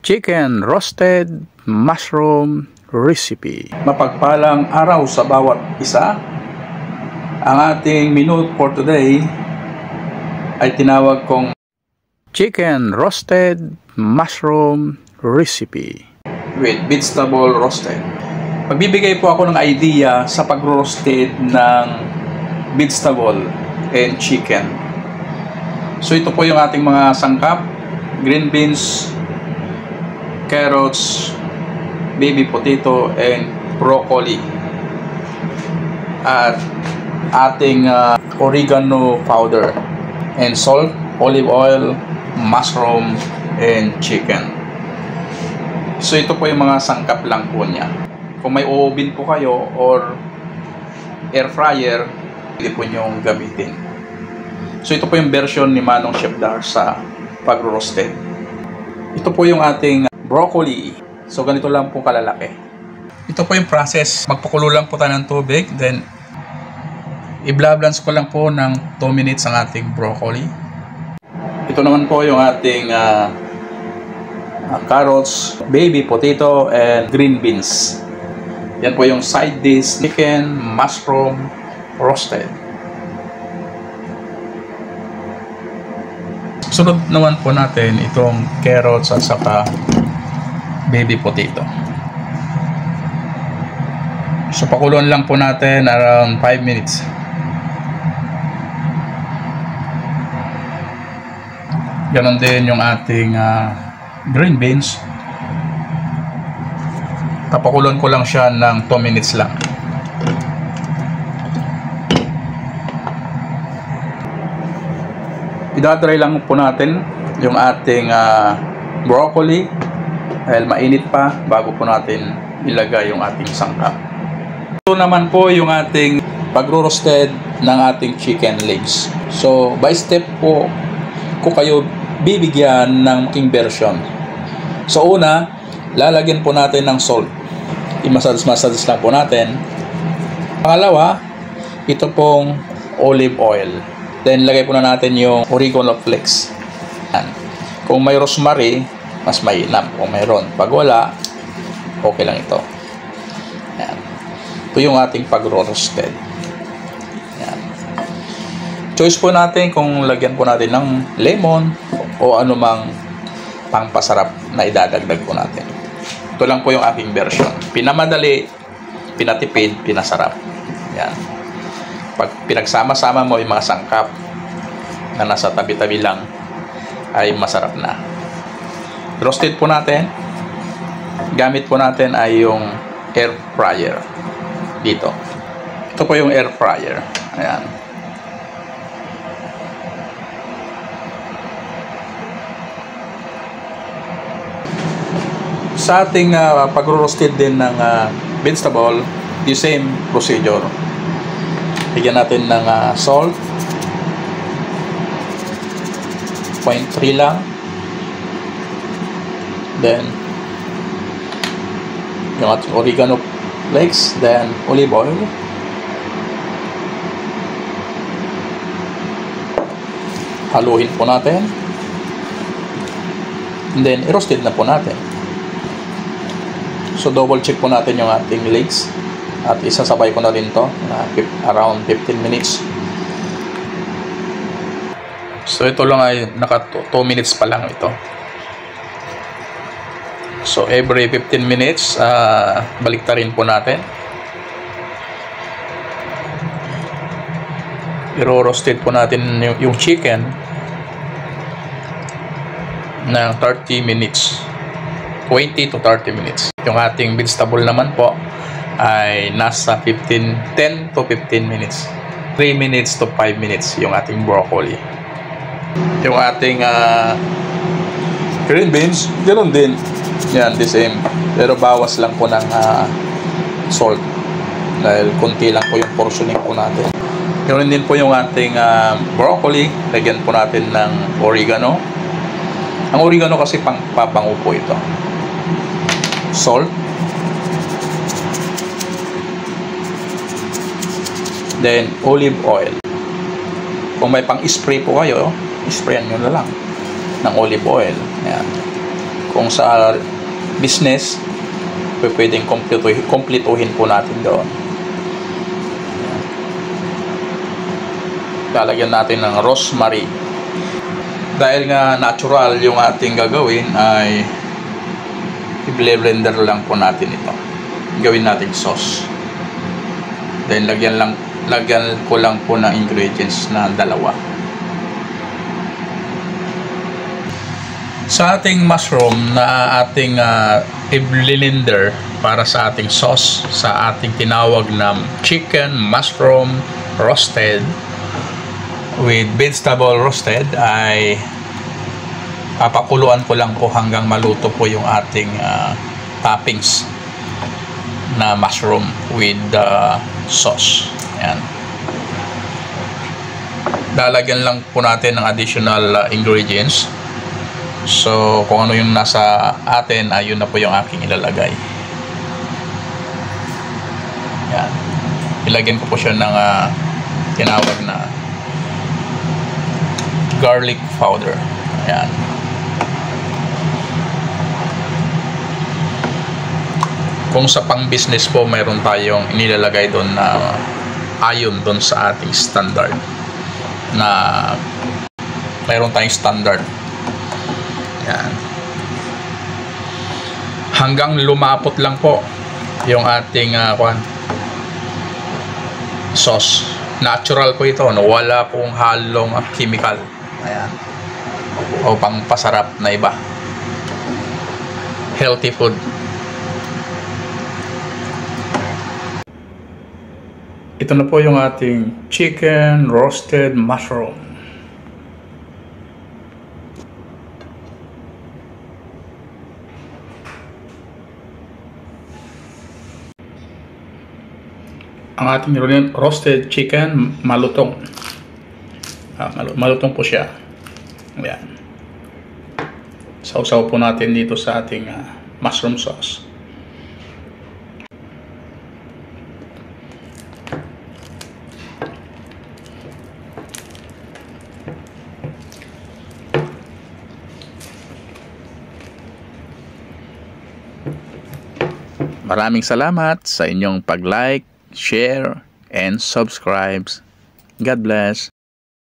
Chicken roasted mushroom recipe. Mapagpalang araw sa bawat isa. Ang ating menu for today ay tinawag kong chicken roasted mushroom recipe with vegetable roasted. Magbibigay po ako ng idea sa pag-roasted ng vegetable and chicken. So ito po yung ating mga sangkap: green beans, carrots, baby potato, and broccoli. At ating oregano powder and salt, olive oil, mushroom, and chicken. So ito po yung mga sangkap lang po niya. Kung may oven po kayo or air fryer, pwede po nyong gamitin. So ito po yung version ni Manong Chef Dar sa pag-roasted. Ito po yung ating broccoli. So ganito lang po kalalaki. Ito po yung process. Magpakulo lang po tayo ng tubig. Then i-blance ko lang po ng 2 minutes ang ating broccoli. Ito naman po yung ating carrots, baby potato, and green beans. Yan po yung side dish: chicken, mushroom, roasted. Sunod naman po natin itong carrots at saka baby potato. So pakuluan lang po natin around 5 minutes. Ganon din yung ating green beans. Papakuluan ko lang siya ng 2 minutes lang. Idadry lang po natin yung ating broccoli dahil mainit pa bago po natin ilagay yung ating sangkap. Ito naman po yung ating pag-roasted ng ating chicken legs. So by step po ko kayo bibigyan ng aking version. So una, lalagyan po natin ng salt. I-massage lang po natin. Pangalawa, ito pong olive oil. Then lagay po na natin yung oregano flakes. Yan. Kung may rosemary, mas mainam kung mayroon. Pag wala, okay lang ito. Yan. Ito yung ating pag-roasted. Yan. Choice po natin kung lagyan po natin ng lemon o anumang pangpasarap na idadagdag po natin. Ito lang po yung aking version. Pinamadali, pinatipid, pinasarap. Yan. Pag pinagsama-sama mo yung mga sangkap na nasa tabi-tabi lang, ay masarap na. Roasted po natin. Gamit po natin ay yung air fryer. Dito. Ito po yung air fryer. Ayan. Sa ating pag-roasted din ng vegetable, the same procedure. Bigyan natin ng salt. 0.3 lang. Then yung ating oregano flakes. Then olive oil. Haluin po natin. And then i-roasted na po natin. So double check po natin yung ating legs. At isasabay ko na rin to around 15 minutes. So ito lang ay naka 2 minutes pa lang ito. So every 15 minutes baliktarin po natin. I-roasted po natin yung chicken ng 30 minutes. 20 to 30 minutes. Yung ating vegetable naman po ay nasa 10 to 15 minutes. 3 minutes to 5 minutes yung ating broccoli. Yung ating green beans, ganoon din. Yan, the same. Pero bawas lang po ng salt. Dahil konti lang po yung portioning po natin. Ganoon din po yung ating broccoli. Lagyan po natin ng oregano. Ang oregano kasi pabango po ito. Salt. Then olive oil. Kung may pang-spray po kayo, sprayan nyo na lang ng olive oil. Ayan. Kung sa business, pwedeng kumpletuhin po natin doon. Lalagyan natin ng rosemary. Dahil nga natural yung ating gagawin, ay i-blender lang po natin ito. Gawin natin sauce. Then lagyan ko lang po ng ingredients na 2. Sa ating mushroom na ating i-blender para sa ating sauce, sa ating tinawag na chicken mushroom roasted with vegetable roasted, ay papakuluan ko lang po hanggang maluto po yung ating toppings na mushroom with sauce. Ayan. Lalagyan lang po natin ng additional ingredients. So kung ano yung nasa atin, ayun na po yung aking ilalagay. Ayan. Ilagyan ko po siya ng tinawag na garlic powder. Ayan. Kung sa pang business po, mayroon tayong inilalagay doon na ayon doon sa ating standard, na mayroon tayong standard. Ayan. Hanggang lumapot lang po yung ating sauce. Natural po ito, no? Wala pong halong chemical. Ayan. O pang pasarap na iba. Healthy food. Ito na po yung ating chicken roasted mushroom. Ang ating roasted chicken, malutong. Malutong po siya. Ayan. Sausaw po natin dito sa ating mushroom sauce. Maraming salamat sa inyong pag-like, share, and subscribe. God bless.